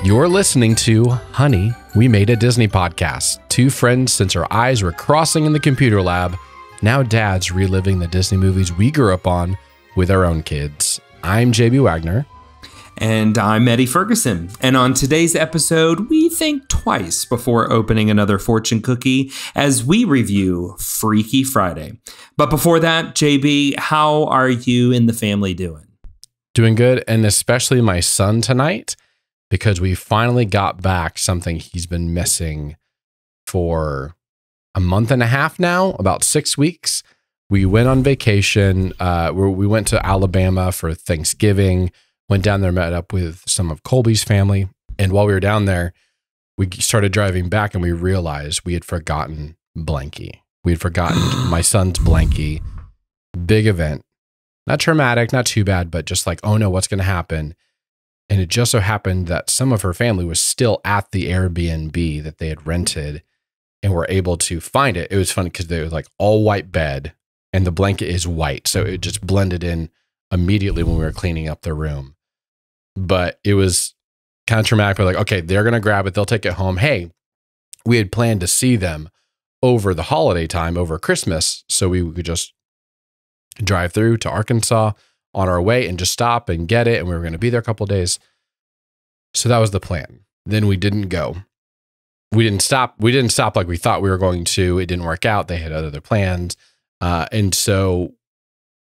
You're listening to Honey, We Made a Disney Podcast. Two friends since our eyes were crossing in the computer lab. Now dads reliving the Disney movies we grew up on with our own kids. I'm JB Waggoner. And I'm Eddie Ferguson. And on today's episode, we think twice before opening another fortune cookie as we review Freaky Friday. But before that, JB, how are you and the family doing? Doing good, and especially my son tonight, because we finally got back something he's been missing for a month and a half now, about 6 weeks. We went on vacation. We went to Alabama for Thanksgiving, went down there, met up with some of Colby's family. And while we were down there, we started driving back and we realized we had forgotten Blanky. We had forgotten my son's Blanky. Big event. Not traumatic, not too bad, but just like, oh no, what's going to happen? And it just so happened that some of her family was still at the Airbnb that they had rented and were able to find it. It was funny because they was like all white bed and the blanket is white. So it just blended in immediately when we were cleaning up the room. But it was kind of traumatic. We're like, okay, they're going to grab it. They'll take it home. Hey, we had planned to see them over the holiday time, over Christmas. So we could just drive through to Arkansas on our way and just stop and get it. And we were going to be there a couple of days. So that was the plan. Then we didn't go. We didn't stop like we thought we were going to. It didn't work out. They had other plans. And so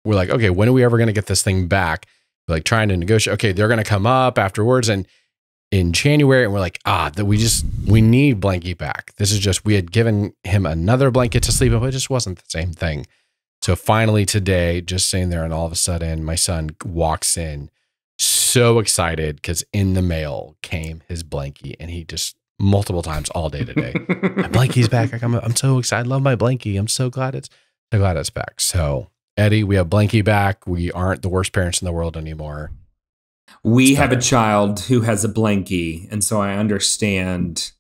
we're like, okay, when are we ever going to get this thing back? We're like trying to negotiate. Okay, they're going to come up afterwards. And in January, and we're like, we need Blanky back. This is just, we had given him another blanket to sleep in, but it just wasn't the same thing. So finally today, just sitting there, and all of a sudden my son walks in so excited because in the mail came his Blanky, and he just multiple times all day today. My Blanky's back. I'm so excited. I love my Blanky. I'm so glad it's back. So Eddie, we have Blanky back. We aren't the worst parents in the world anymore. We have a child who has a Blanky, and so I understand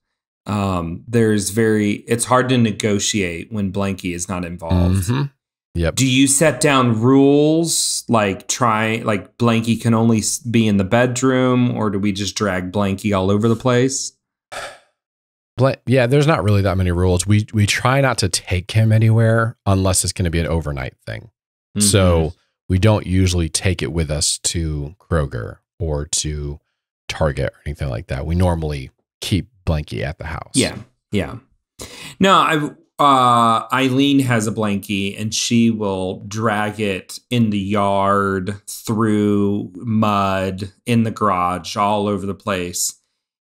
it's hard to negotiate when Blanky is not involved. Mm-hmm. Yep. Do you set down rules like Blanky can only be in the bedroom, or do we just drag Blanky all over the place? Yeah, there's not really that many rules. We try not to take him anywhere unless it's going to be an overnight thing. Mm-hmm. So we don't usually take it with us to Kroger or to Target or anything like that. We normally keep Blanky at the house. Yeah. No, Eileen has a Blanky, and she will drag it in the yard, through mud, in the garage, all over the place,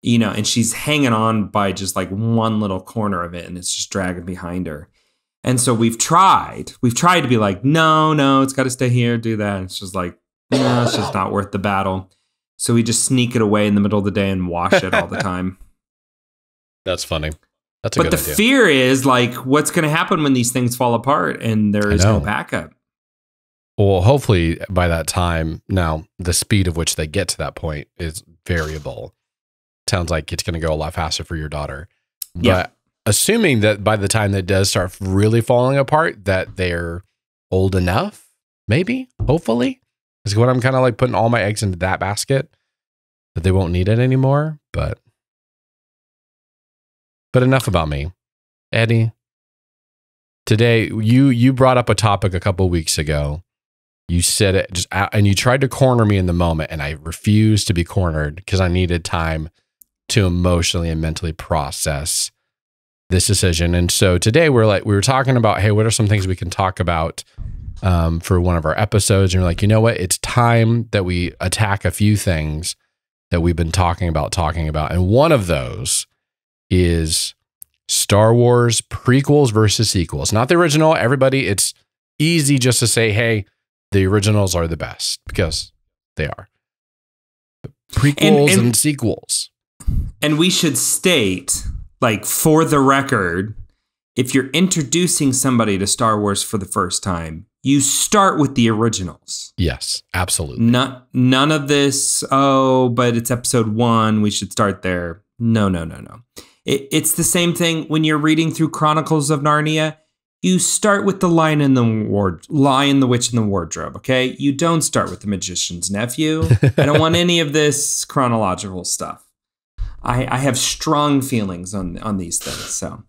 and she's hanging on by just like one little corner of it, and it's just dragging behind her. And so we've tried to be like, no, it's got to stay here, do that. And it's just like, no, it's just not worth the battle. So we just sneak it away in the middle of the day and wash it all the time. That's funny. That's but the idea. Fear is like, what's going to happen when these things fall apart and there is no backup? Well, hopefully by that time, now the speed of which they get to that point is variable. Sounds like it's going to go a lot faster for your daughter. But yeah, assuming that by the time that does start really falling apart, that they're old enough, maybe, hopefully, is what I'm kind of like putting all my eggs into that basket, that they won't need it anymore. But enough about me. Eddie, today you brought up a topic a couple weeks ago. You said it just out, and you tried to corner me in the moment, and I refused to be cornered because I needed time to emotionally and mentally process this decision. And so today we were talking about, hey, what are some things we can talk about for one of our episodes? And you're like, you know what? It's time that we attack a few things that we've been talking about. And one of those is Star Wars prequels versus sequels. Not the original. Everybody, it's easy just to say, hey, the originals are the best because they are. But prequels and sequels. And we should state, like, for the record, if you're introducing somebody to Star Wars for the first time, you start with the originals. Yes, absolutely. None of this, but it's episode 1, we should start there. No. It's the same thing when you're reading through Chronicles of Narnia. You start with the Lion, the Witch, and the Wardrobe, okay? You don't start with the Magician's Nephew. I don't want any of this chronological stuff. I have strong feelings on these things. So,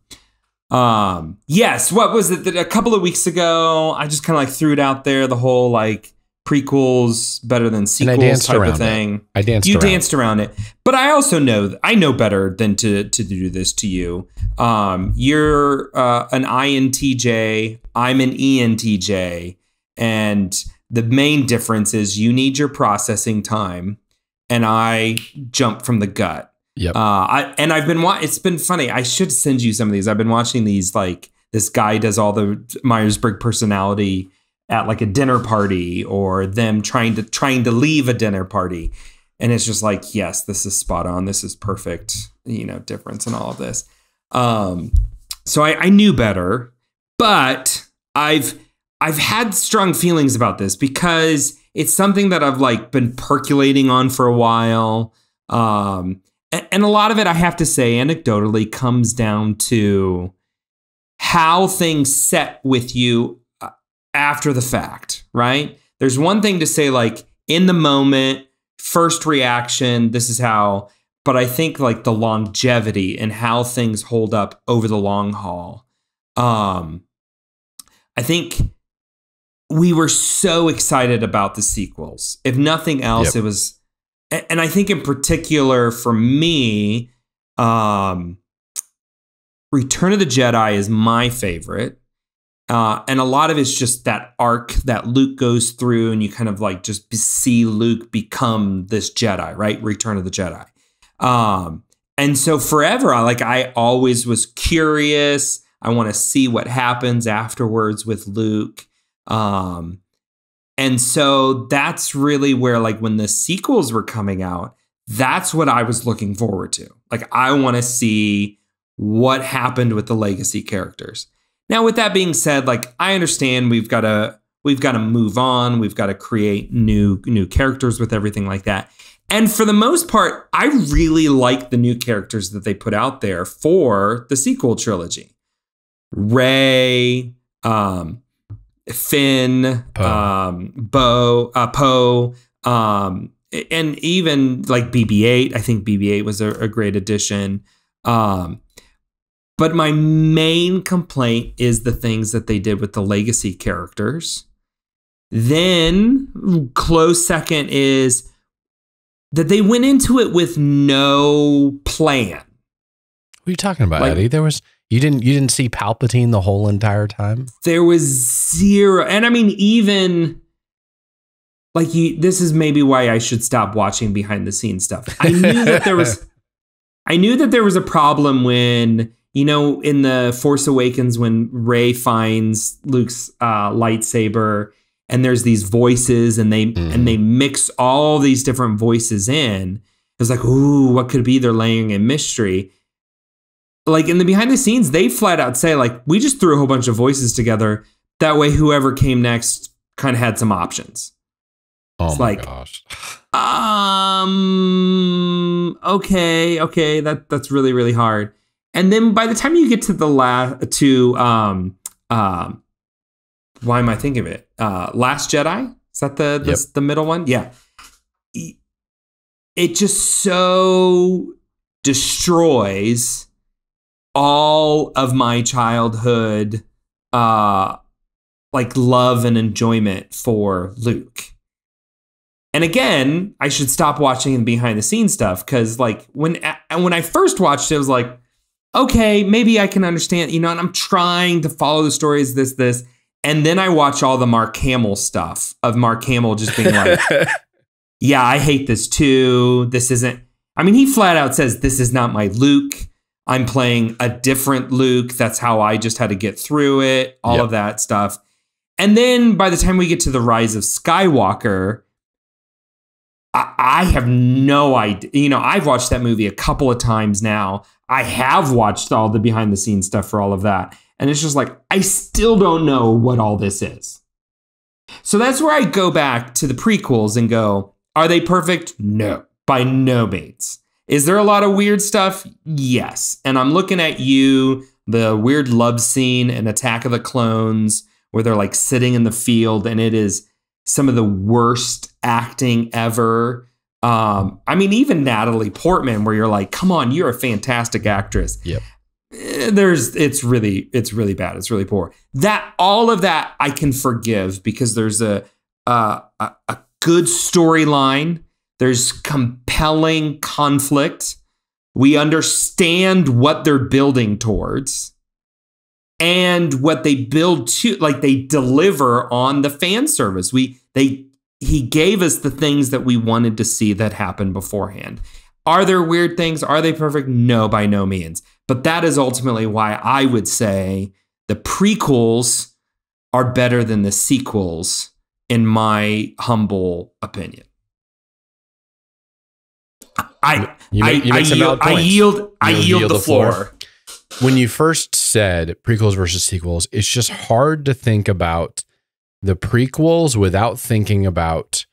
yes, what was it that a couple of weeks ago, I just kind of like threw it out there, the whole like prequels better than sequels type of thing. You danced around it. But I also I know better than to do this to you. You're an INTJ, I'm an ENTJ, and the main difference is you need your processing time, and I jump from the gut. Yep. I've been it's been funny. I should send you some of these. I've been watching these, like this guy does all the Myers-Briggs personality at like a dinner party, or them trying to leave a dinner party. And it's just like, yes, this is spot on. This is perfect, difference in all of this. So I knew better, but I've had strong feelings about this because it's something that I've like been percolating on for a while. And a lot of it, I have to say, anecdotally comes down to how things set with you after the fact, right? There's one thing to say, like, in the moment, first reaction, this is how, but I think like the longevity and how things hold up over the long haul. I think we were so excited about the sequels. If nothing else, It was, and I think in particular for me, Return of the Jedi is my favorite. And a lot of it's just that arc that Luke goes through, and you kind of like just see Luke become this Jedi, right? Return of the Jedi. And so forever, I always was curious. I want to see what happens afterwards with Luke. And so that's really where, like, when the sequels were coming out, that's what I was looking forward to. Like, I want to see what happened with the legacy characters. Now, with that being said, like, I understand we've got to move on. We've got to create new characters with everything like that. And for the most part, I really like the new characters that they put out there for the sequel trilogy. Rey, Finn, Poe, and even like BB-8. I think BB-8 was a great addition. But my main complaint is the things that they did with the legacy characters. Then close second is that they went into it with no plan. What are you talking about, Eddie? You didn't see Palpatine the whole entire time? There was zero. And I mean, even like this is maybe why I should stop watching behind the scenes stuff. I knew that there was a problem when, in the Force Awakens, when Rey finds Luke's lightsaber, and there's these voices, and they mix all these different voices in. It's like, ooh, what could it be? They're laying in mystery. Like, in the behind the scenes, they flat out say, like, we just threw a whole bunch of voices together. That way, whoever came next kind of had some options. Oh, it's my gosh. Okay, that's really, really hard. And then by the time you get to the why am I thinking of it? Last Jedi? Is that the middle one? Yeah. It just so destroys all of my childhood, like, love and enjoyment for Luke. And again, I should stop watching the behind the scenes stuff, because like when I first watched it, I was like, okay, maybe I can understand, and I'm trying to follow the stories, this. And then I watch all the Mark Hamill stuff of Mark Hamill just being like, yeah, I hate this too. This isn't, I mean, he flat out says, this is not my Luke. I'm playing a different Luke. That's how I just had to get through it. All of that stuff. And then by the time we get to the Rise of Skywalker, I have no idea. I've watched that movie a couple of times now. I have watched all the behind the scenes stuff for all of that. And it's just like, I still don't know what all this is. So that's where I go back to the prequels and go, are they perfect? No, by no means. Is there a lot of weird stuff? Yes. And I'm looking at the weird love scene in Attack of the Clones, where they're like sitting in the field, and it is some of the worst acting ever. I mean, even Natalie Portman, where you're like, come on, you're a fantastic actress. Yep. It's really bad. It's really poor. All of that I can forgive because there's a good storyline. There's compelling conflict. We understand what they're building towards and what they build to, like they deliver on the fan service. He gave us the things that we wanted to see that happened beforehand. Are there weird things? Are they perfect? No, by no means. But that is ultimately why I would say the prequels are better than the sequels, in my humble opinion. I yield the floor. When you first said prequels versus sequels, it's just hard to think about the prequels without thinking about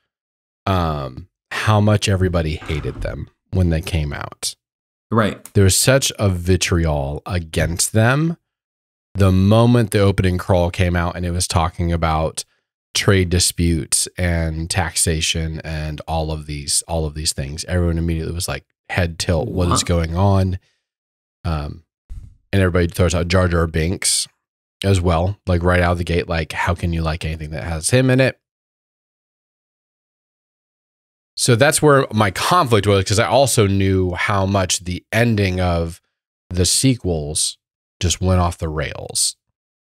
how much everybody hated them when they came out. Right. There was such a vitriol against them the moment the opening crawl came out and it was talking about trade disputes and taxation and all of these things. Everyone immediately was like head tilt. What is going on? And everybody throws out Jar Jar Binks as well, like right out of the gate. Like, how can you like anything that has him in it? So that's where my conflict was, because I also knew how much the ending of the sequels just went off the rails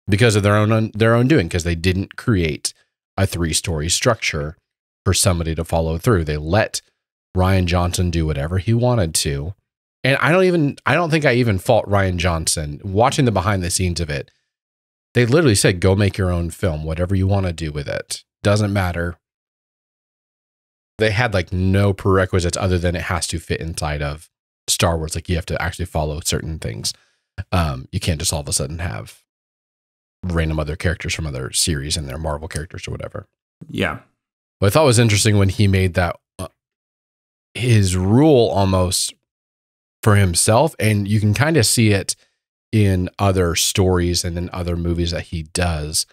because of their own doing, because they didn't create a 3-story structure for somebody to follow through. They let Rian Johnson do whatever he wanted to. And I don't think I even fault Rian Johnson. Watching the behind the scenes of it, they literally said, go make your own film, whatever you want to do with it. Doesn't matter. They had like no prerequisites other than it has to fit inside of Star Wars. Like you have to actually follow certain things. You can't just all of a sudden have random other characters from other series and their Marvel characters or whatever. Yeah. What I thought was interesting when he made that his rule almost for himself, and you can kind of see it in other stories and in other movies that he does,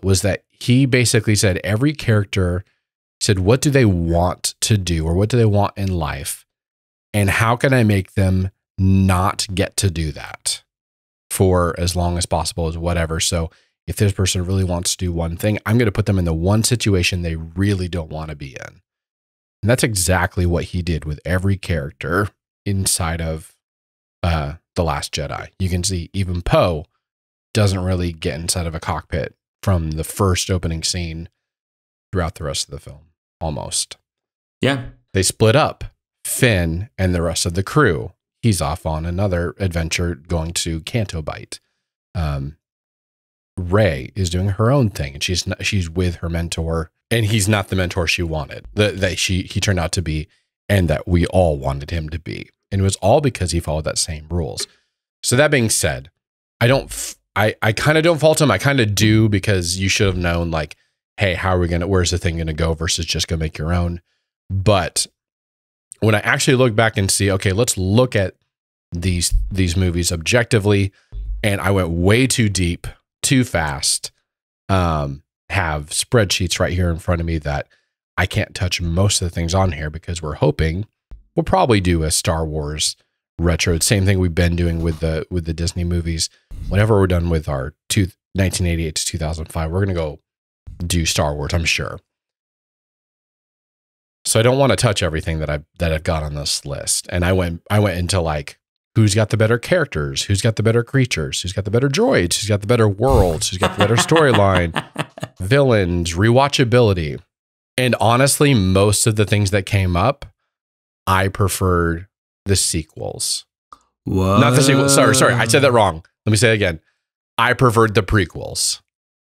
was that he basically said every character said, what do they want to do or what do they want in life? And how can I make them not get to do that for as long as possible as whatever? So if this person really wants to do one thing, I'm going to put them in the one situation they really don't want to be in. And that's exactly what he did with every character inside of The Last Jedi. You can see even Poe doesn't really get inside of a cockpit from the first opening scene throughout the rest of the film. Almost. Yeah. They split up. Finn and the rest of the crew. He's off on another adventure going to Canto Bight. Rey is doing her own thing, and she's with her mentor, and he's not the mentor she wanted. That he turned out to be, and that we all wanted him to be. And it was all because he followed that same rules. So that being said, I kind of don't fault him. I kind of do, because you should have known, like, hey, where's the thing going to go versus just go make your own. But when I actually look back and see, okay, let's look at these movies objectively. And I went way too deep, too fast. Have spreadsheets right here in front of me that I can't touch most of the things on here, because we're hoping we'll probably do a Star Wars retro. Same thing we've been doing with the Disney movies. Whenever we're done with our 1988 to 2005, we're going to go do Star Wars, I'm sure. So I don't want to touch everything that I've got on this list. And I went into like, who's got the better characters? Who's got the better creatures? Who's got the better droids? Who's got the better worlds? Who's got the better storyline? Villains, rewatchability. And honestly, most of the things that came up, I preferred the sequels. What? Not the sequels. Sorry. I said that wrong. Let me say it again. I preferred the prequels.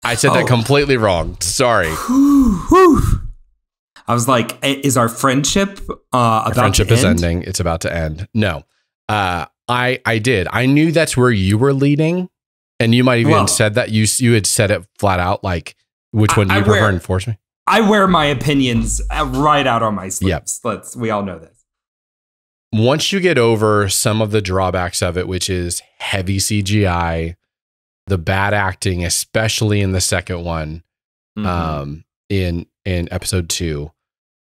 I said that completely wrong. Sorry. I was like, is our friendship about our friendship to is end? ending. It's about to end. No. I did. I knew that's where you were leading, and you might even said that you had said it flat out, like, which one do you prefer, enforce me? I wear my opinions right out on my sleeves. Yep. We all know this. Once you get over some of the drawbacks of it, which is heavy CGI, the bad acting, especially in the second one, in episode 2,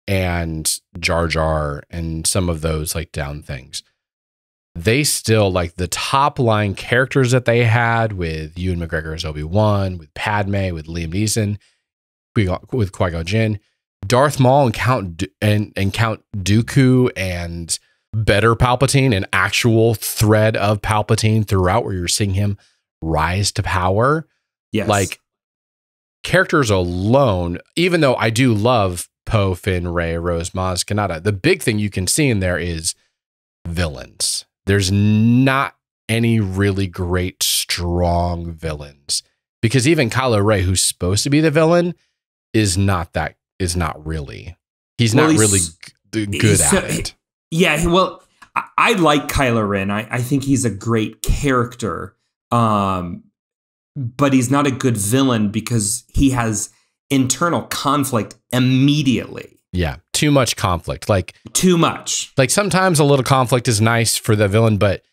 and Jar Jar and some of those like down things, they still like the top line characters that they had with Ewan McGregor as Obi-Wan, with Padme, with Liam Neeson, with Qui-Gon Jinn, Darth Maul and Count Dooku, and better Palpatine, an actual thread of Palpatine throughout where you're seeing him rise to power. Yes. Like characters alone, even though I do love Poe, Finn, Rey, Rose, Maz Kanata, the big thing you can see in there is villains. There's not any really great, strong villains, because even Kylo Ren, who's supposed to be the villain, is not really. He's not really good at it. Yeah, well, I like Kylo Ren. I think he's a great character, but he's not a good villain because he has internal conflict immediately. Yeah, too much conflict. Like too much. Like sometimes a little conflict is nice for the villain, but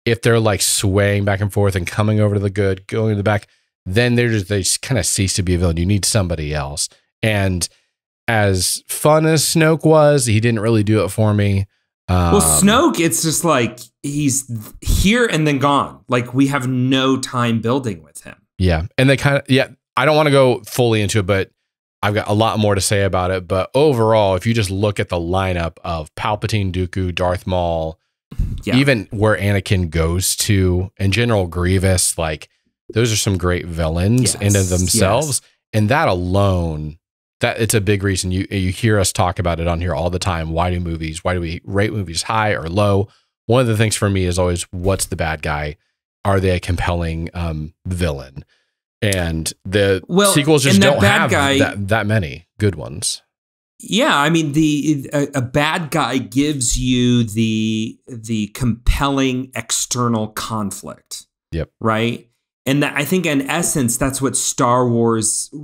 if they're like swaying back and forth and coming over to the good, going to the back, then they just kind of cease to be a villain. You need somebody else. And as fun as Snoke was, he didn't really do it for me. Well, Snoke, it's just like he's here and then gone. Like we have no time building with him. Yeah. And they kind of, I don't want to go fully into it, but I've got a lot more to say about it. But overall, if you just look at the lineup of Palpatine, Dooku, Darth Maul, even where Anakin goes to, and General Grievous, like those are some great villains in of themselves. And that alone, that it's a big reason you hear us talk about it on here all the time. Why do we rate movies high or low? One of the things for me is always, what's the bad guy? Are they a compelling villain? And the sequels just don't have that many good ones. Yeah, I mean, a bad guy gives you the compelling external conflict. Yep. Right? And I think in essence, that's what Star Wars,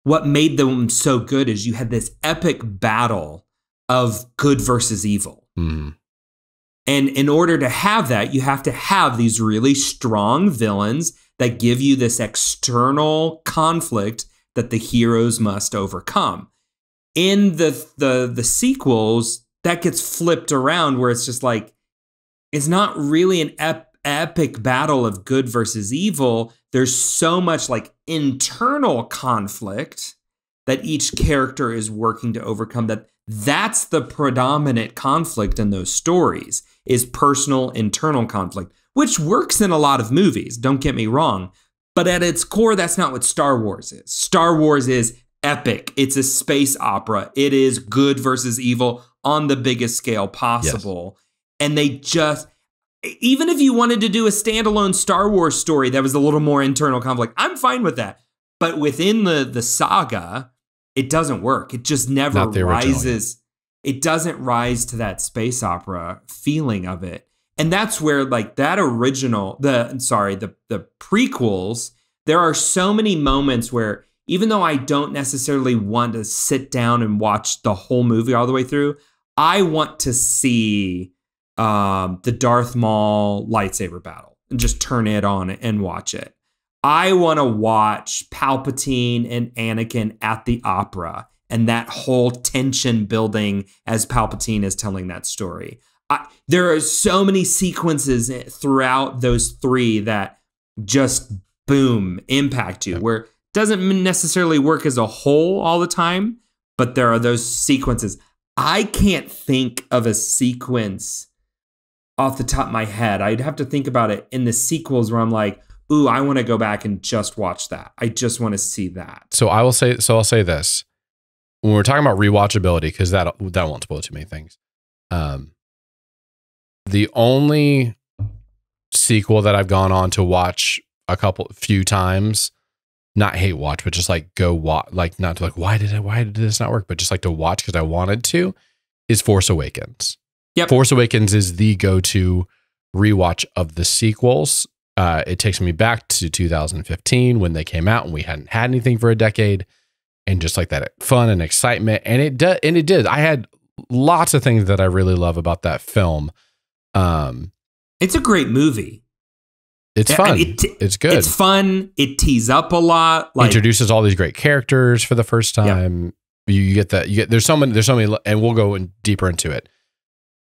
what made them so good is you had this epic battle of good versus evil. Mm. And in order to have that, you have to have these really strong villains that give you this external conflict that the heroes must overcome. In the sequels, that gets flipped around where it's just like, it's not really an epic battle of good versus evil. There's so much like internal conflict that each character is working to overcome. That's the predominant conflict in those stories, is personal internal conflict, which works in a lot of movies. Don't get me wrong. But at its core, that's not what Star Wars is. Star Wars is epic. It's a space opera. It is good versus evil on the biggest scale possible. Yes. And they just, even if you wanted to do a standalone Star Wars story that was a little more internal conflict, I'm fine with that. But within the saga, it doesn't work. It just never rises. It doesn't rise to that space opera feeling of it. And that's where like that original, the prequels, there are so many moments where even though I don't necessarily want to sit down and watch the whole movie all the way through, I want to see the Darth Maul lightsaber battle and just turn it on and watch it. I want to watch Palpatine and Anakin at the opera and that whole tension building as Palpatine is telling that story. There are so many sequences throughout those three that just boom, impact you, where it doesn't necessarily work as a whole all the time, but there are those sequences. I can't think of a sequence off the top of my head. I'd have to think about it in the sequels where I'm like, ooh, I want to go back and just watch that. I just want to see that. I'll say this. When we're talking about rewatchability, because that won't spoil too many things. The only sequel that I've gone on to watch a few times, not hate watch, but just like go watch, like not to like, why did this not work? But just like to watch because I wanted to, is Force Awakens. Yep. Force Awakens is the go-to rewatch of the sequels. It takes me back to 2015 when they came out and we hadn't had anything for a decade, and just like that fun and excitement. And it did. I had lots of things that I really love about that film. It's a great movie. It's fun. It's good. It's fun. It tees up a lot. Like, introduces all these great characters for the first time. You get that. You get there's so many, and we'll go deeper into it.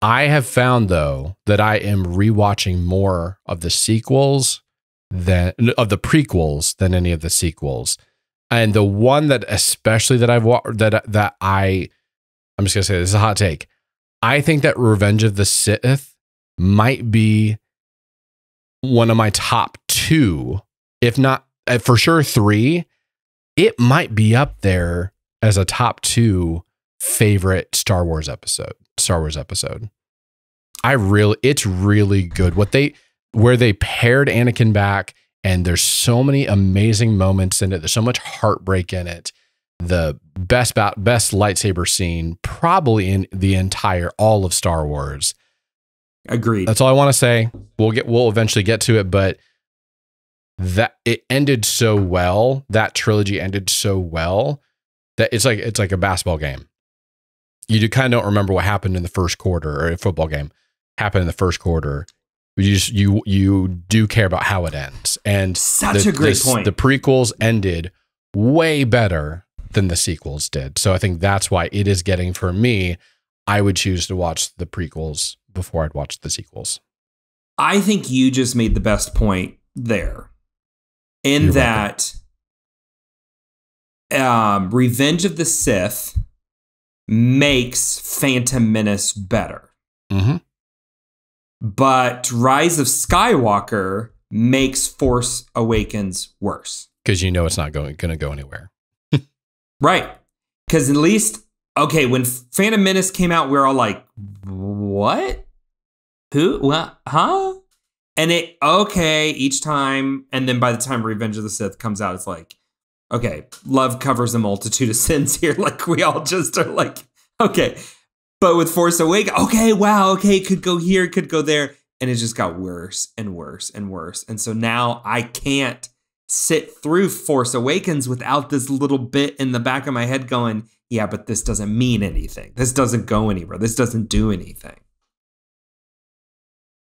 I have found though that I am rewatching more of the sequels than of the prequels than any of the sequels. And the one that especially that I've watched I'm just gonna say this is a hot take. I think that Revenge of the Sith might be one of my top 2, if not for sure 3. It might be up there as a top 2 favorite Star Wars episode. It's really good. Where they paired Anakin back, and there's so many amazing moments in it. There's so much heartbreak in it. The best lightsaber scene probably in the all of Star Wars. Agreed. That's all I want to say. We'll eventually get to it, but that it ended so well. That trilogy ended so well that it's like a basketball game. You kind of don't remember what happened in the first quarter, or a football game happened in the first quarter. You do care about how it ends. And such a great point. The prequels ended way better than the sequels did. So I think that's why it is getting, for me, I would choose to watch the prequels before I'd watch the sequels. I think you just made the best point there. In that Revenge of the Sith makes Phantom Menace better. Mm-hmm. But Rise of Skywalker makes Force Awakens worse. Because you know it's not going to go anywhere. Right. Because at least, okay, when Phantom Menace came out, we were all like, what? Who? What? Huh? And each time. And then by the time Revenge of the Sith comes out, it's like, okay, love covers a multitude of sins here. Like, we all just are like, okay. But with Force Awakens, okay, wow, okay, it could go here, it could go there. And it just got worse and worse and worse. And so now I can't sit through Force Awakens without this little bit in the back of my head going, yeah, but this doesn't mean anything. This doesn't go anywhere. This doesn't do anything.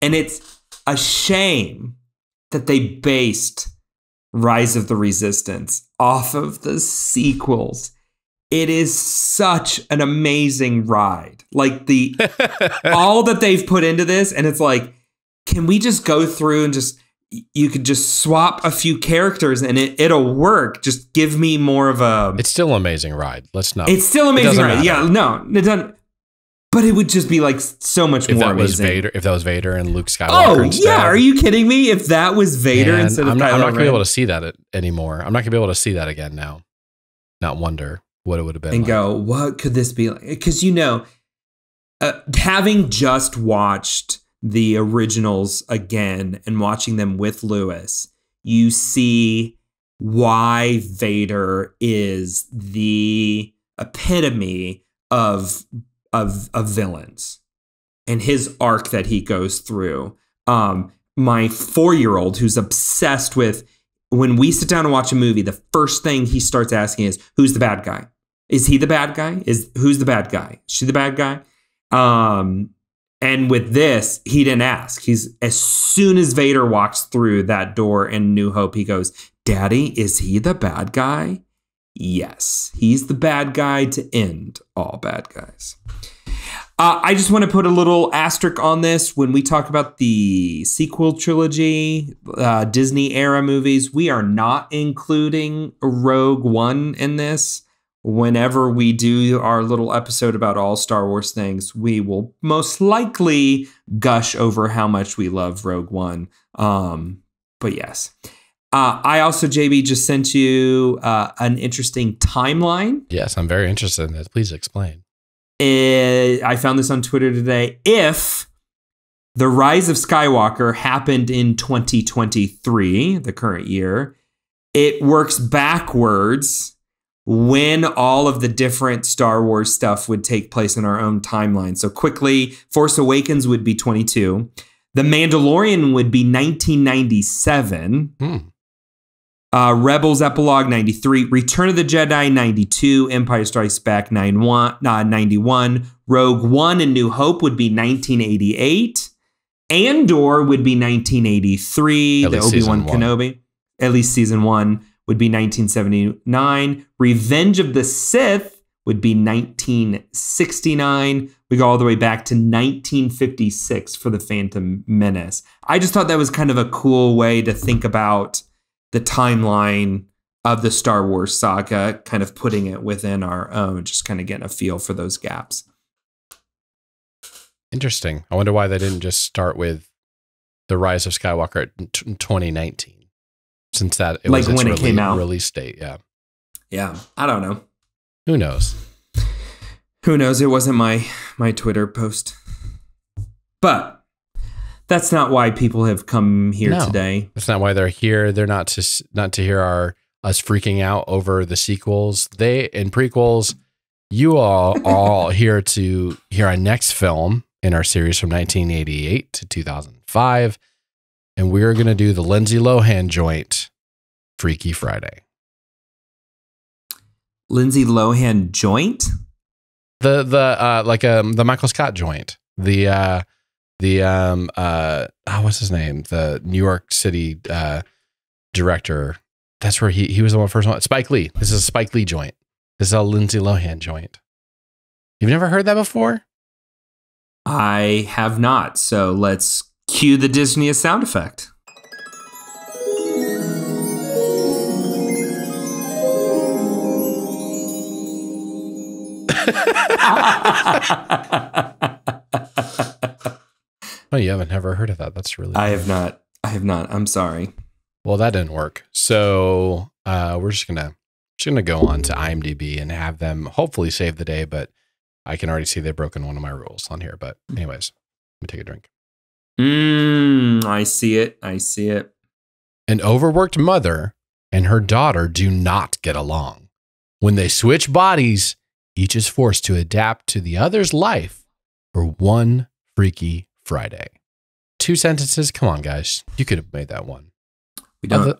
And it's a shame that they based Rise of the Resistance off of the sequels. It is such an amazing ride. Like all that they've put into this, and it's like, can we just go through and you could just swap a few characters and it'll work. Just give me more of a... It's still an amazing ride. It's still an amazing ride. Yeah, no, it doesn't. But it would just be like so much more amazing. If that was Vader and Luke Skywalker. Oh, instead. Yeah. Are you kidding me? If that was Vader instead of Kylo Ren. I'm not going to be able to see that anymore. I'm not going to be able to see that again now. Not wonder what it would have been. And go, what could this be like? Because, having just watched the originals again and watching them with Lewis, you see why Vader is the epitome of villains and his arc that he goes through. My 4-year-old, who's obsessed with, when we sit down and watch a movie, the first thing he starts asking is, who's the bad guy? Is he the bad guy? Who's the bad guy? Is she the bad guy? And with this, he didn't ask. As soon as Vader walks through that door in New Hope, he goes, Daddy, is he the bad guy? Yes, he's the bad guy to end all bad guys. I just want to put a little asterisk on this. When we talk about the sequel trilogy, Disney era movies, we are not including Rogue One in this. Whenever we do our little episode about all Star Wars things, we will most likely gush over how much we love Rogue One. But yes. I also, JB, just sent you an interesting timeline. Yes, I'm very interested in this. Please explain. I found this on Twitter today. If the Rise of Skywalker happened in 2023, the current year, it works backwards when all of the different Star Wars stuff would take place in our own timeline. So quickly, Force Awakens would be 22. The Mandalorian would be 1997. Rebels Epilogue 93, Return of the Jedi 92, Empire Strikes Back 91, Rogue One and New Hope would be 1988, Andor would be 1983, the Obi-Wan Kenobi, at least season 1 would be 1979, Revenge of the Sith would be 1969. We go all the way back to 1956 for The Phantom Menace. I just thought that was kind of a cool way to think about the timeline of the Star Wars saga, kind of putting it within our own, just kind of getting a feel for those gaps. Interesting. I wonder why they didn't just start with The Rise of Skywalker in 2019, since that it was when it came out, release date. Yeah. Yeah. I don't know. Who knows? Who knows? It wasn't my Twitter post. But that's not why people have come here today. That's not why they're here. They're not to hear us freaking out over the sequels. In prequels, you all are all here to hear our next film in our series from 1988 to 2005. And we're going to do the Lindsay Lohan joint, Freaky Friday. Lindsay Lohan joint? The Michael Scott joint. What's his name? The New York City director. That's where he was the one first one. Spike Lee. This is a Spike Lee joint. This is a Lindsay Lohan joint. You've never heard that before? I have not. So let's cue the Disney sound effect. Oh, you haven't ever heard of that? That's really I have not. I'm sorry. Well, that didn't work. So we're just gonna go on to IMDb and have them hopefully save the day. But I can already see they've broken one of my rules on here. But anyways, let me take a drink. I see it. An overworked mother and her daughter do not get along. When they switch bodies, each is forced to adapt to the other's life for one Freaky Friday. 2 sentences. Come on, guys. You could have made that one.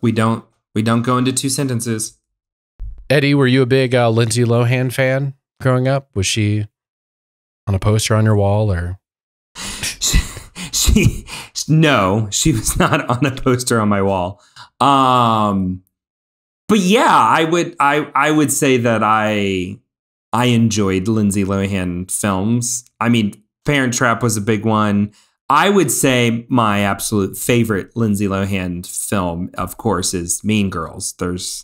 We don't go into 2 sentences. Eddie, were you a big Lindsay Lohan fan growing up? Was she on a poster on your wall, or? No, she was not on a poster on my wall. But yeah, I would say that I enjoyed Lindsay Lohan films. I mean, Parent Trap was a big one. I would say my absolute favorite Lindsay Lohan film, of course, is Mean Girls. There's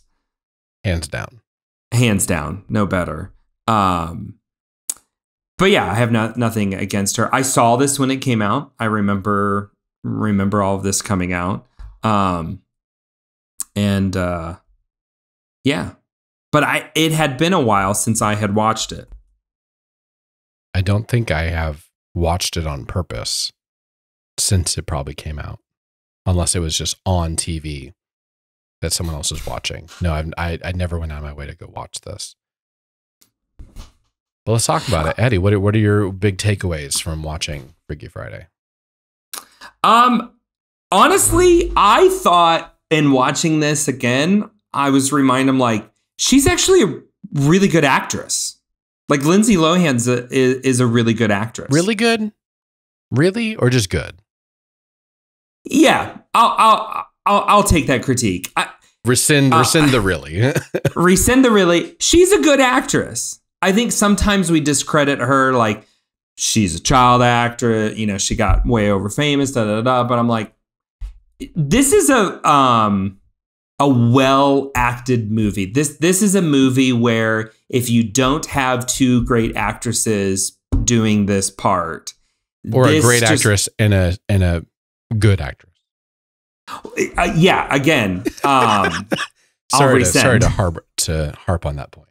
hands down, no better. But yeah, I have nothing against her. I saw this when it came out. I remember all of this coming out. Yeah. But it had been a while since I had watched it. I don't think I have watched it on purpose since it probably came out, unless it was just on TV that someone else was watching. No, I never went out of my way to go watch this. Well, let's talk about it. Eddie, what are your big takeaways from watching Freaky Friday? Honestly, I thought in watching this again, I was reminded, like, she's actually a really good actress. Like, Lindsay Lohan is a really good actress. Really good? Really? Or just good? Yeah, I'll take that critique. Rescind the really. Rescind the really. She's a good actress. I think sometimes we discredit her, like, she's a child actor, she got way over famous, but I'm like, this is a well acted movie. This is a movie where if you don't have 2 great actresses doing this part, or a great actress and a good actress. Yeah, again, sorry to harp on that point.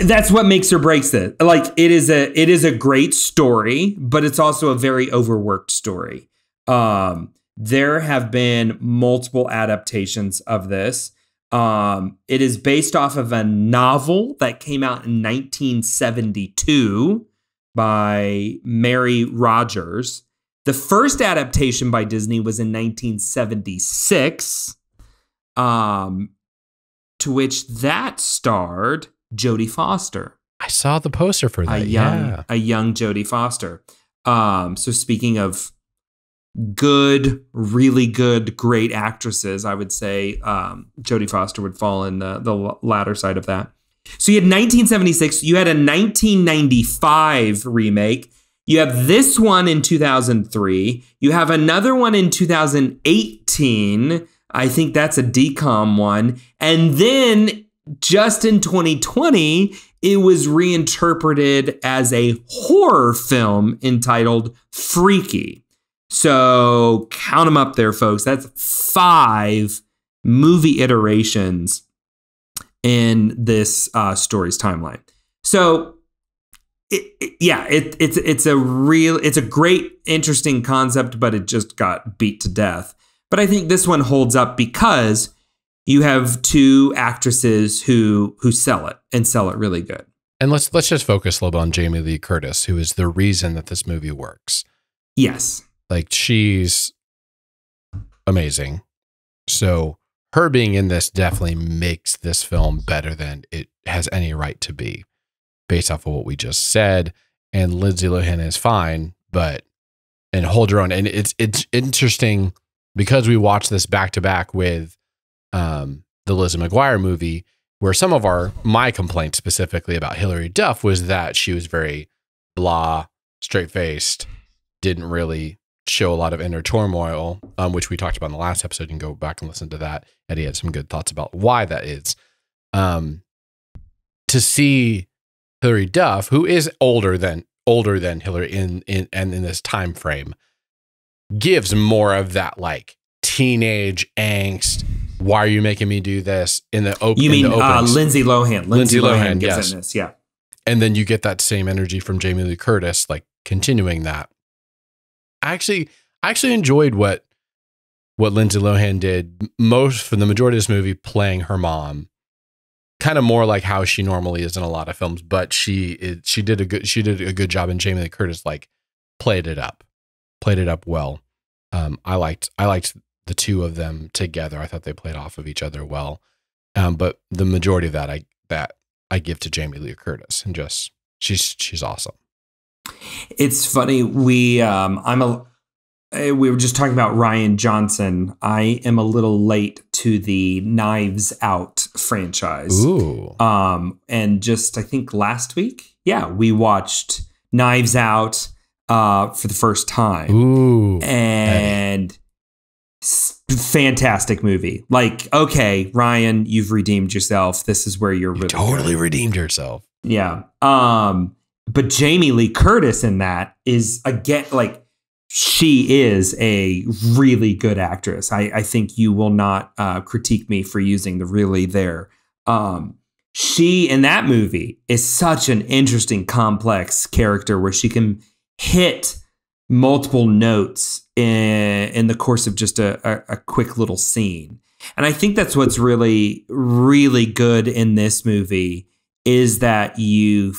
That's what makes or breaks it. Like, it is a great story, but it's also a very overworked story. There have been multiple adaptations of this. It is based off of a novel that came out in 1972 by Mary Rogers. The first adaptation by Disney was in 1976, to which that starred Jodie Foster. I saw the poster for that. A young Jodie Foster. So speaking of good, really good, great actresses. I would say Jodie Foster would fall in the latter side of that. So you had 1976. You had a 1995 remake. You have this one in 2003. You have another one in 2018. I think that's a DCOM one. And then just in 2020, it was reinterpreted as a horror film entitled Freaky. So count them up there, folks. That's 5 movie iterations in this story's timeline. So it's a great, interesting concept, but it just got beat to death. But I think this one holds up because you have 2 actresses who sell it and sell it really good. And let's just focus a little bit on Jamie Lee Curtis, who is the reason that this movie works. Yes. Like, she's amazing. So her being in this definitely makes this film better than it has any right to be, based off of what we just said. And Lindsay Lohan is fine, and hold her own. And it's interesting because we watched this back to back with the Lizzie McGuire movie, where some of my complaints specifically about Hilary Duff was that she was very blah, straight-faced, didn't really show a lot of inner turmoil, which we talked about in the last episode. You can go back and listen to that. Eddie had some good thoughts about why that is. To see Hilary Duff, who is older than Hilary in this time frame, gives more of that like teenage angst. Why are you making me do this? In the open, you mean Lindsay Lohan? Lindsay Lohan gives yes. in this, yeah. And then you get that same energy from Jamie Lee Curtis, like continuing that. I actually enjoyed what Lindsay Lohan did most for the majority of this movie, playing her mom, kind of more like how she normally is in a lot of films. But she did a good job, and Jamie Lee Curtis like played it up well. I liked the 2 of them together. I thought they played off of each other well. But the majority of that I give to Jamie Lee Curtis, and just she's awesome. It's funny. We were just talking about Rian Johnson. I am a little late to the Knives Out franchise. Ooh. And just I think last week, we watched Knives Out for the first time. Ooh. And fantastic movie. Like, okay, Ryan, you've redeemed yourself. This is where you're really totally good. Redeemed yourself. Yeah. But Jamie Lee Curtis in that is, again, like, she is a really good actress. I think you will not critique me for using the really there. She, in that movie, is such an interesting, complex character where she can hit multiple notes in the course of just a quick little scene. And I think that's what's really, really good in this movie, is that you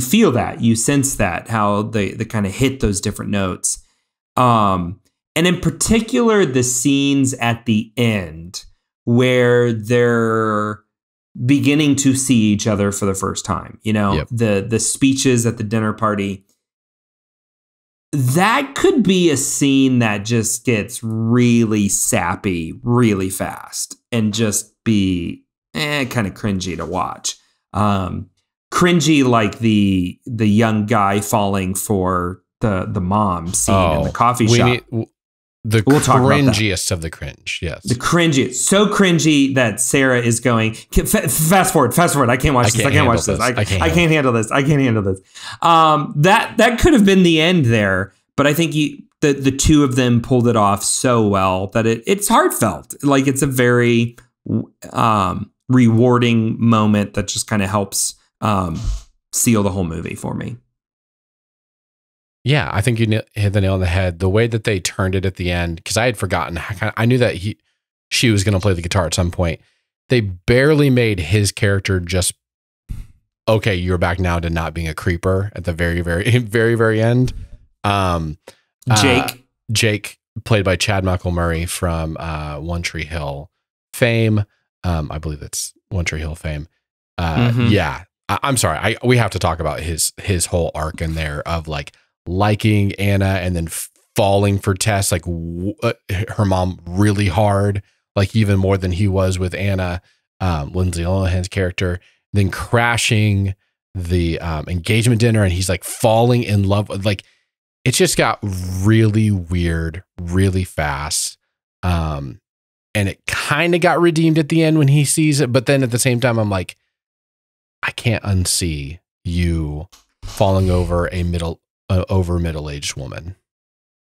feel that, you sense that, how they kind of hit those different notes. And in particular, the scenes at the end where they're beginning to see each other for the first time, Yep. the speeches at the dinner party. That could be a scene that just gets really sappy really fast and just be kind of cringy to watch. Cringy like the young guy falling for the mom scene in the coffee shop. The cringiest of the cringe, yes. The cringy, so cringy that Sarah is going, fast forward. I can't watch this. I can't watch this. I can't handle this. I can't handle this. That could have been the end there, but I think the 2 of them pulled it off so well that it's heartfelt. Like, it's a very rewarding moment that just kind of helps seal the whole movie for me. Yeah, I think you hit the nail on the head. The way that they turned it at the end, because I had forgotten. I knew that she was going to play the guitar at some point. They barely made his character just, okay, you're back now to not being a creeper at the very, very, very, very end. Jake, played by Chad Michael Murray from One Tree Hill fame. I believe it's One Tree Hill fame. Yeah, I'm sorry. We have to talk about his whole arc in there of like liking Anna and then falling for Tess, like her mom really hard, like even more than he was with Anna, Lindsay Lohan's character, then crashing the engagement dinner, and he's like falling in love. Like it just got really weird, really fast. And it kind of got redeemed at the end when he sees it. But then at the same time, I'm like, I can't unsee you falling over a middle-aged woman.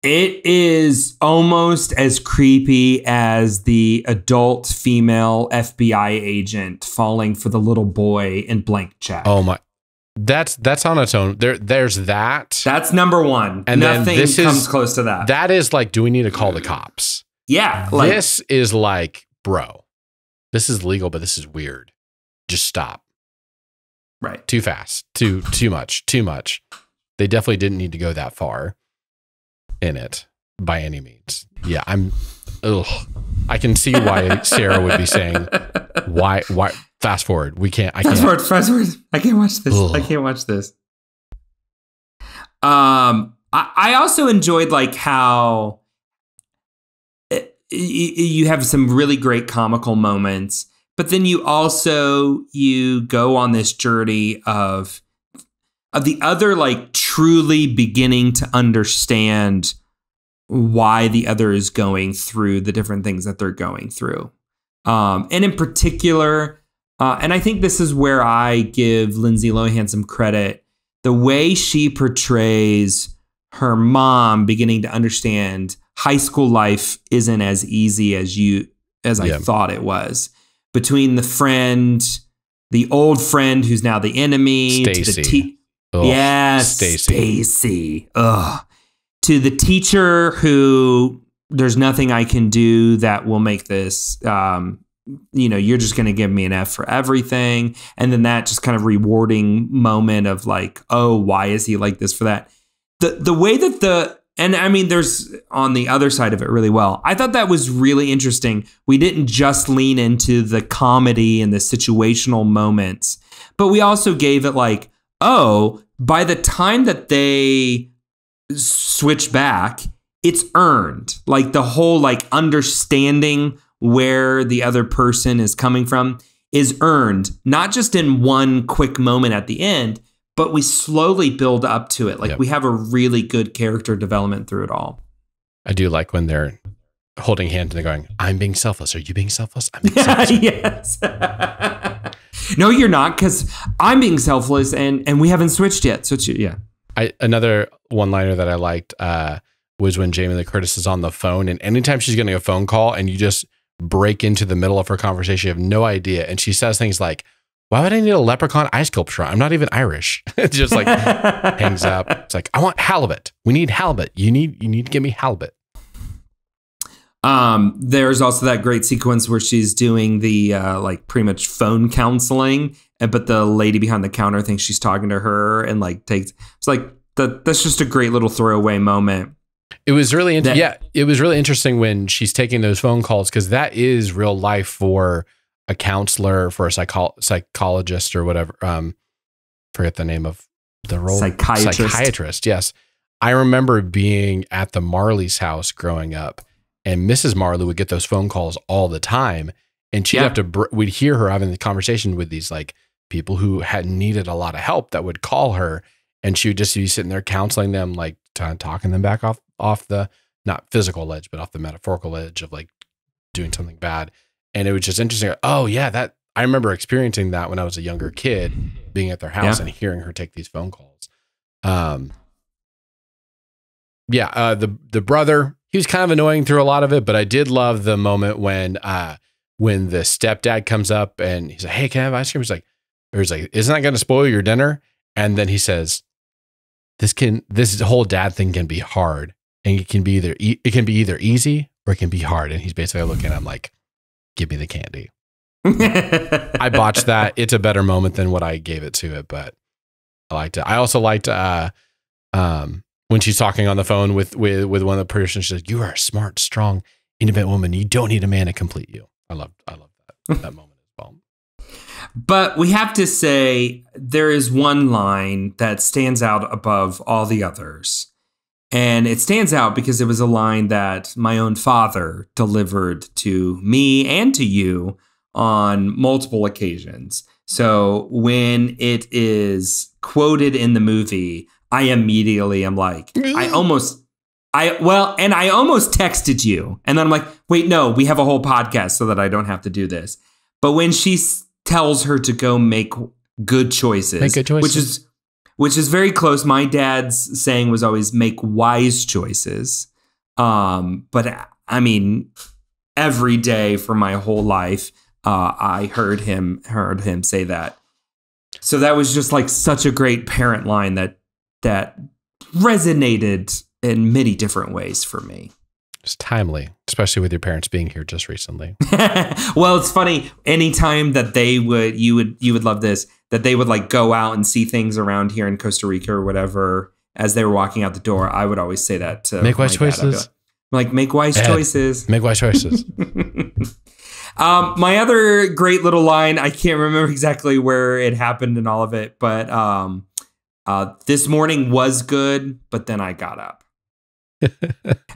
It is almost as creepy as the adult female FBI agent falling for the little boy in Blank Check. Oh my. That's on its own. There's that. That's number one. And nothing comes close to that. That is like, do we need to call the cops? Yeah. This is like, bro, this is legal, but this is weird. Just stop. Right. Too fast. Too much. They definitely didn't need to go that far in it by any means. Yeah, I can see why Sarah would be saying, why fast forward. Fast forward. I can't watch this. Ugh. I can't watch this. I also enjoyed like how you have some really great comical moments, but then you go on this journey of the other, like truly beginning to understand why the other is going through the different things that they're going through. And in particular, and I think this is where I give Lindsay Lohan some credit, the way she portrays her mom beginning to understand high school life isn't as easy as I thought it was. Between the old friend who's now the enemy, Stacy. Stacy. Ugh. To the teacher who there's nothing I can do that will make this, you're just going to give me an F for everything. And then that just kind of rewarding moment of like, oh, why is he like this for that? The way that there's on the other side of it really well. I thought that was really interesting. We didn't just lean into the comedy and the situational moments, but we also gave it like, oh, by the time that they switch back, it's earned. Like the whole like understanding where the other person is coming from is earned, not just in one quick moment at the end, but we slowly build up to it. Like we have a really good character development through it all. I do like when they're holding hands and they're going, I'm being selfless. Are you being selfless? I'm being selfless. Yes. No, you're not, because I'm being selfless and we haven't switched yet. So it's, yeah. Another one-liner that I liked was when Jamie Lee Curtis is on the phone, and anytime she's getting a phone call and you just break into the middle of her conversation, you have no idea. And she says things like, why would I need a leprechaun eye sculpture? I'm not even Irish. It's just like hangs up. It's like, I want halibut. We need halibut. You need to give me halibut. There's also that great sequence where she's doing the like pretty much phone counseling, but the lady behind the counter thinks she's talking to her and like that's just a great little throwaway moment. It was really it was really interesting when she's taking those phone calls, because that is real life for a counselor, for a psychologist or whatever. Forget the name of the role. Psychiatrist. Yes. I remember being at the Marley's house growing up, and Mrs. Marley would get those phone calls all the time. And she'd have to, we'd hear her having the conversation with these like people who had needed a lot of help that would call her. And she would just be sitting there counseling them, like talking them back off the, not physical edge, but off the metaphorical edge of like doing something bad. And it was just interesting. Oh yeah, I remember experiencing that when I was a younger kid, being at their house and hearing her take these phone calls. The brother, he was kind of annoying through a lot of it, but I did love the moment when the stepdad comes up and he's like, "Hey, can I have ice cream?" He's like, "Isn't that going to spoil your dinner?" And then he says, "This whole dad thing can be hard, and it can be either easy or it can be hard." And he's basically looking at him like, "Give me the candy." I botched that. It's a better moment than what I gave it to it, but I liked it. I also liked when she's talking on the phone with one of the persons. She's like, "You are a smart, strong, independent woman. You don't need a man to complete you." I love that moment as well. But we have to say there is one line that stands out above all the others. And it stands out because it was a line that my own father delivered to me and to you on multiple occasions. So when it is quoted in the movie, I immediately am like, I almost texted you. And then I'm like, wait, no, we have a whole podcast so that I don't have to do this. But when she tells her to go make good choices, which is very close. My dad's saying was always make wise choices. But I mean, every day for my whole life, I heard him say that. So that was just like such a great parent line that resonated in many different ways for me. It's timely, especially with your parents being here just recently. Well, it's funny. Anytime that you would love this, that they would like go out and see things around here in Costa Rica or whatever, as they were walking out the door, I would always say that to make wise choices. Like, make wise choices. Make wise choices. My other great little line, I can't remember exactly where it happened and all of it, but this morning was good, but then I got up.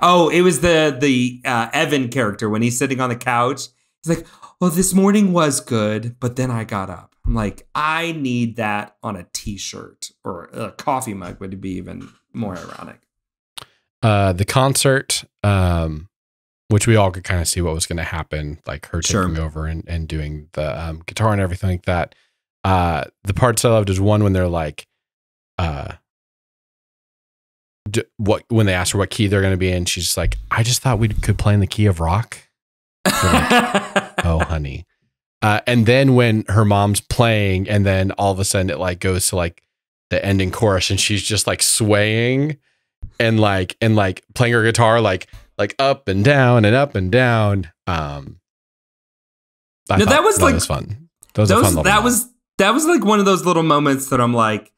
Oh, it was the Evan character when he's sitting on the couch. He's like, well, this morning was good, but then I got up. I'm like, I need that on a t-shirt, or a coffee mug would be even more ironic. The concert, which we all could kind of see what was going to happen, like her taking over and doing the guitar and everything like that. The parts I loved is one when they're like, when they asked her what key they're going to be in, she's just like, I just thought we could play in the key of rock. Like, oh, honey. And then when her mom's playing, and then all of a sudden it like goes to like the ending chorus, and she's just like swaying and like playing her guitar like up and down and up and down. That was fun. That was like one of those little moments that I'm like,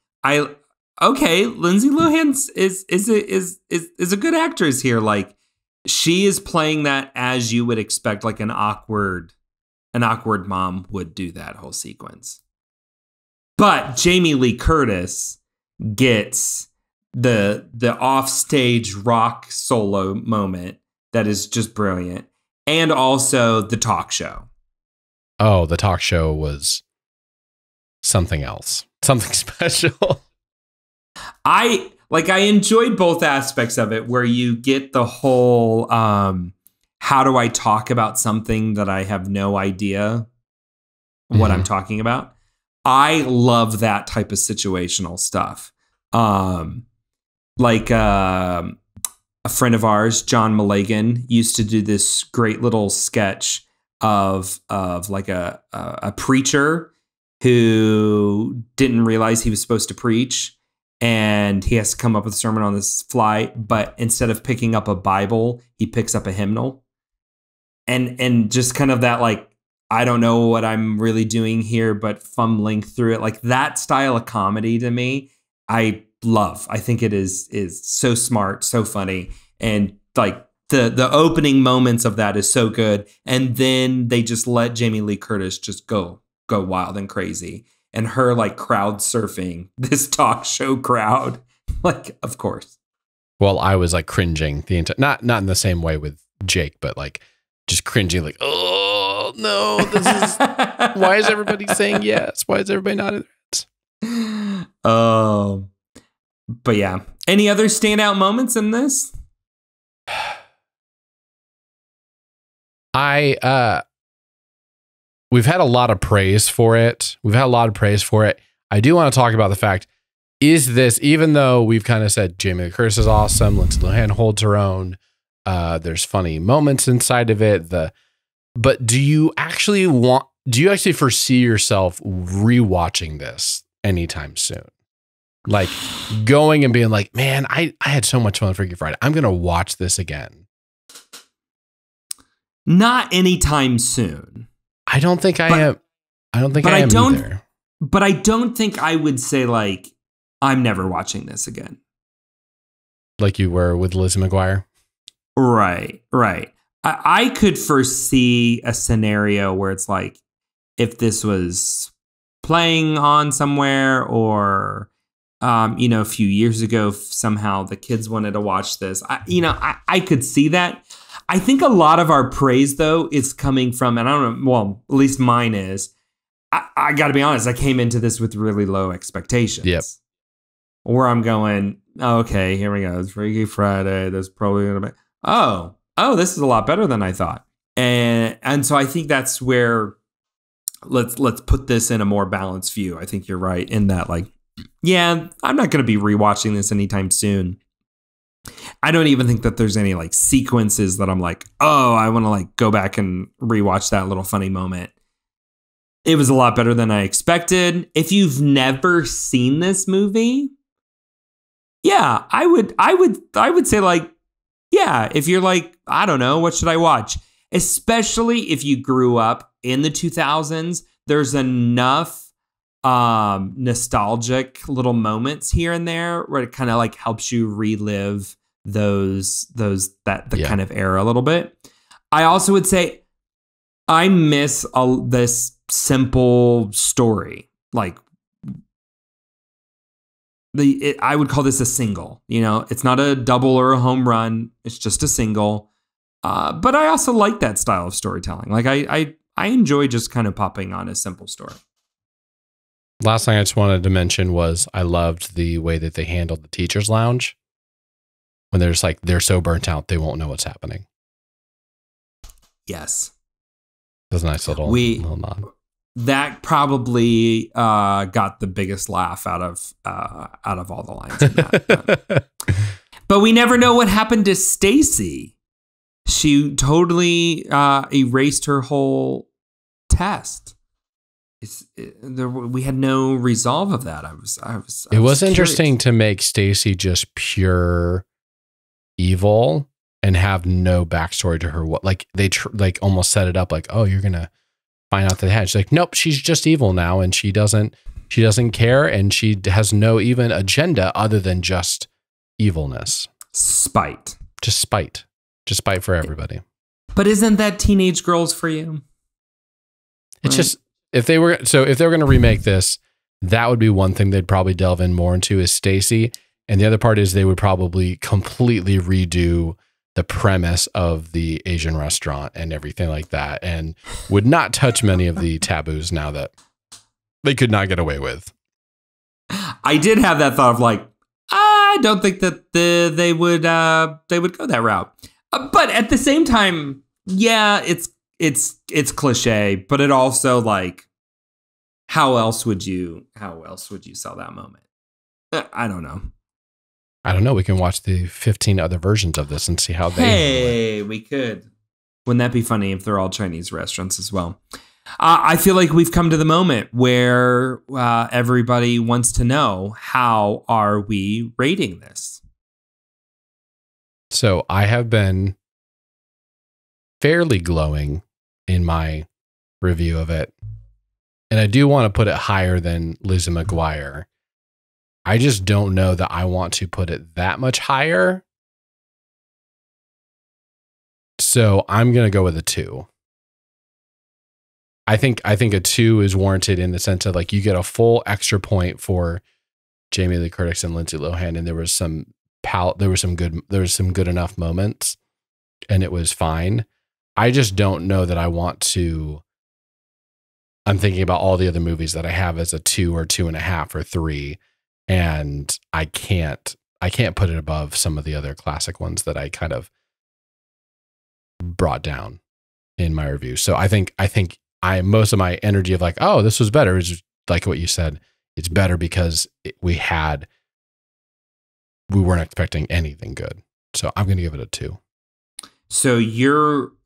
okay, Lindsay Lohan is a good actress here. Like, she is playing that as you would expect, like an awkward mom would do that whole sequence. But Jamie Lee Curtis gets the offstage rock solo moment that is just brilliant, and also the talk show. Oh, the talk show was something else, something special. I enjoyed both aspects of it, where you get the whole how do I talk about something that I have no idea what I'm talking about. I love that type of situational stuff. Like a friend of ours, John Mulligan, used to do this great little sketch of like a preacher who didn't realize he was supposed to preach. And he has to come up with a sermon on this fly, but instead of picking up a Bible, he picks up a hymnal. And just kind of that, like, I don't know what I'm really doing here, but fumbling through it. Like, that style of comedy to me, I love. I think it is so smart, so funny. And like the opening moments of that is so good. And then they just let Jamie Lee Curtis just go wild and crazy. And her like crowd surfing this talk show crowd, like, of course. Well, I was like cringing the entire, not in the same way with Jake, but like just cringing, like, oh no, this is why is everybody saying yes? Why is everybody not in it? But yeah, any other standout moments in this? We've had a lot of praise for it. I do want to talk about the fact, is this, even though we've kind of said Jamie Lee Curtis is awesome, Lindsay Lohan holds her own, there's funny moments inside of it, but do you actually foresee yourself rewatching this anytime soon? Like going and being like, man, I had so much fun on Freaky Friday. I'm going to watch this again. Not anytime soon. I don't think I am. I don't think I am either. But I don't think I would say like, I'm never watching this again. Like you were with Lizzie McGuire? Right. I could foresee a scenario where it's like, if this was playing on somewhere, or A few years ago, somehow the kids wanted to watch this. I could see that. I think a lot of our praise, though, is coming from, and I don't know, well, at least mine is, I got to be honest, I came into this with really low expectations. Yep. Where I'm going, okay, here we go. It's Freaky Friday. There's probably going to be, oh, this is a lot better than I thought. And so I think that's where let's put this in a more balanced view. I think you're right in that, like, yeah, I'm not going to be rewatching this anytime soon. I don't even think that there's any like sequences that I'm like, oh, I want to like go back and rewatch that little funny moment. It was a lot better than I expected. If you've never seen this movie, yeah, I would say like, yeah, if you're like, I don't know, what should I watch? Especially if you grew up in the 2000s, there's enough nostalgic little moments here and there where it kind of like helps you relive that kind of era a little bit. I also would say I miss this simple story. Like I would call this a single. It's not a double or a home run. It's just a single. But I also like that style of storytelling. Like I enjoy just kind of popping on a simple story. Last thing I just wanted to mention was I loved the way that they handled the teacher's lounge when they're just like, they're so burnt out, they won't know what's happening. Yes. That's a nice little nod. That probably got the biggest laugh out of all the lines in that. But we never know what happened to Stacy. She totally erased her whole test. We had no resolve of that. It was interesting to make Stacy just pure evil and have no backstory to her. What like they like almost set it up like, oh, you're gonna find out that they had. She's like, nope, she's just evil now, and she doesn't care, and she has no even agenda other than just evilness, spite, just spite for everybody. But isn't that teenage girls for you? It's just. If they were going to remake this, that would be one thing they'd probably delve in more into is Stacy. And the other part is they would probably completely redo the premise of the Asian restaurant and everything like that, and would not touch many of the taboos now that they could not get away with. I did have that thought of like, I don't think that they would go that route. But at the same time, yeah, it's cliche, but it also like, how else would you sell that moment? I don't know. We can watch the 15 other versions of this and see how they. Hey, we could. Wouldn't that be funny if they're all Chinese restaurants as well? I feel like we've come to the moment where everybody wants to know, how are we rating this? So I have been fairly glowing in my review of it. And I do want to put it higher than Lizzie McGuire. I just don't know that I want to put it that much higher. So I'm going to go with a 2. I think a 2 is warranted in the sense of like you get a full extra point for Jamie Lee Curtis and Lindsay Lohan, and there was some good enough moments, and it was fine. I just don't know that I want to. I'm thinking about all the other movies that I have as a 2 or 2.5 or 3, and I can't put it above some of the other classic ones that I kind of brought down in my review. So I think most of my energy of like, oh, this was better is like what you said. It's better because we weren't expecting anything good. So I'm going to give it a 2. So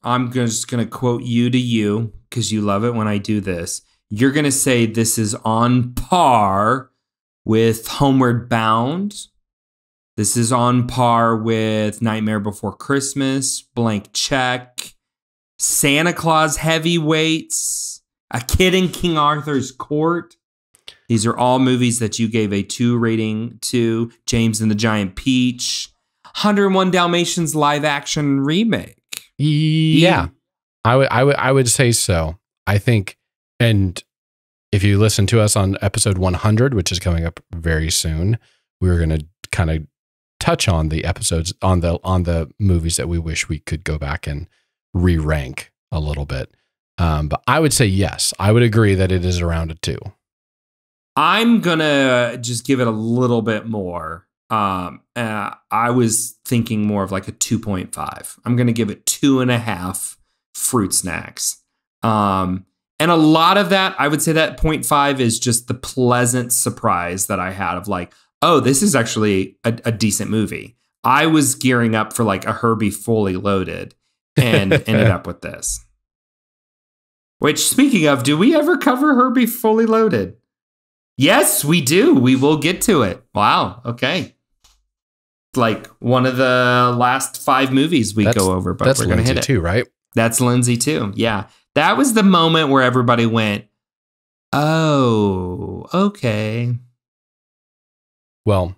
I'm just going to quote you to you because you love it when I do this. You're going to say this is on par with Homeward Bound. This is on par with Nightmare Before Christmas, Blank Check, Santa Claus Heavyweights, A Kid in King Arthur's Court. These are all movies that you gave a 2 rating to. James and the Giant Peach, 101 Dalmatians live action remake. Yeah, I would say so. I think, and If you listen to us on episode 100, which is coming up very soon, we're going to kind of touch on the episodes on the movies that we wish we could go back and re-rank a little bit. But I would say yes, I would agree that it is around a 2. I'm gonna just give it a little bit more. I was thinking more of like a 2.5. I'm gonna give it 2.5 fruit snacks. And a lot of that, I would say that 0.5 is just the pleasant surprise that I had of like, oh, this is actually a decent movie. I was gearing up for like a Herbie Fully Loaded and ended up with this. Which, speaking of, do we ever cover Herbie Fully Loaded? Yes, we do. We will get to it. Wow. Okay. Like one of the last 5 movies we go over, but we're going to hit it too, right? That's Lindsay too. Yeah. That was the moment where everybody went, oh, okay. Well,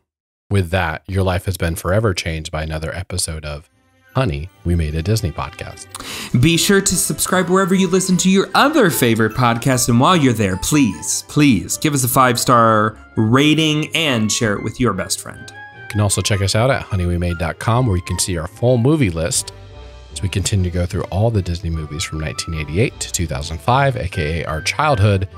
with that, your life has been forever changed by another episode of Honey, We Made a Disney Podcast. Be sure to subscribe wherever you listen to your other favorite podcasts. And while you're there, please give us a 5-star rating and share it with your best friend. You can also check us out at honeywemade.com, where you can see our full movie list as we continue to go through all the Disney movies from 1988 to 2005, aka our childhood.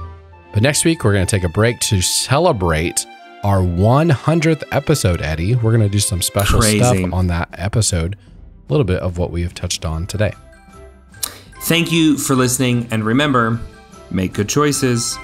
But next week, we're going to take a break to celebrate our 100th episode, Eddie. We're going to do some special stuff on that episode. A little bit of what we have touched on today. Thank you for listening, and remember, make good choices.